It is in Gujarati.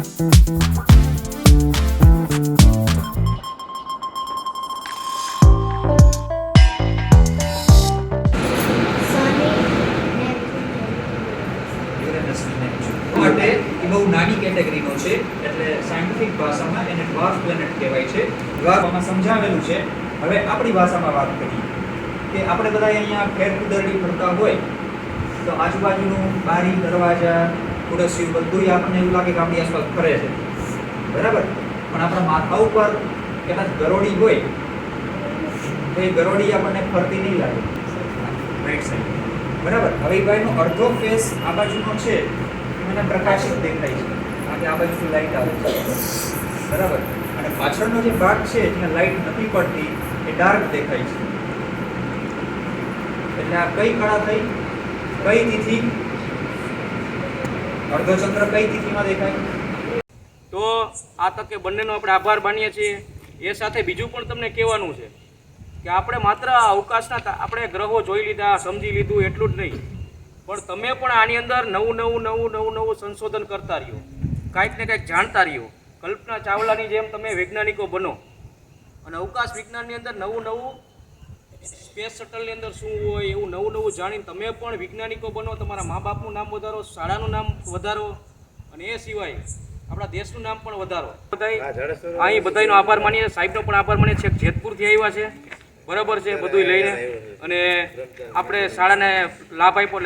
માટે એ બહુ નાની કેટેગરીનો છે, એટલે સાયન્ટિફિક ભાષામાં એને ડ્વાર્ફ પ્લેનેટ કહેવાય છે. ડ્વાર્ફમાં સમજાવેલું છે. હવે આપણી ભાષામાં વાત કરીએ કે આપણે બધા અહીંયા ફેરકુદરડી ફરતા હોય તો આજુબાજુનું બારી દરવાજા ખુરશીઓ બધું આપણને એવું લાગે કે આપણી આસપાસ ફરે છે, બરાબર. પણ આપણા માથા ઉપર કદાચ ગરોળી હોય તો એ ગરોળી આપણને ફરતી નહીં લાગે રાઈટ સાઈડ, બરાબર. હવે ભાઈનો અડધો ફેસ આ બાજુનો છે મને પ્રકાશિત દેખાય છે, કારણ કે આ બાજુથી લાઇટ આવે છે, બરાબર. અને પાછળનો જે ભાગ છે જેને લાઇટ નથી પડતી એ ડાર્ક દેખાય છે. એટલે આ કઈ કળા થઈ, કઈ તિથિ, અર્ધો ચંદ્ર કઈ તિથિમાં દેખાય? તો આ તકે બંનેનો આપણે આભાર માનીએ છીએ. એ સાથે બીજું પણ તમને કહેવાનું છે કે આપણે માત્ર અવકાશના આપણે ગ્રહો જોઈ લીધા, સમજી લીધું એટલું જ નહીં, પણ તમે પણ આની અંદર નવું સંશોધન કરતા રહ્યો, કાંઈક ને કાંઈક જાણતા રહ્યો. કલ્પના ચાવલાની જેમ તમે વૈજ્ઞાનિકો બનો અને અવકાશ વિજ્ઞાનની અંદર નવું સ્પેસ શટલની અંદર શું હોય એવું નવું જાણીને તમે પણ વૈજ્ઞાનિકો બનો. તમારા મા બાપનું નામ વધારો, શાળાનું નામ વધારો અને એ સિવાય આપણા દેશનું નામ પણ વધારો. અહીં બધાનો આભાર માનીએ, સાહેબનો પણ આભાર માનીએ. છેક જેતપુરથી આવ્યા છે, બરાબર છે, બધું લઈને, અને આપણે શાળાને લાભ આપ્યો.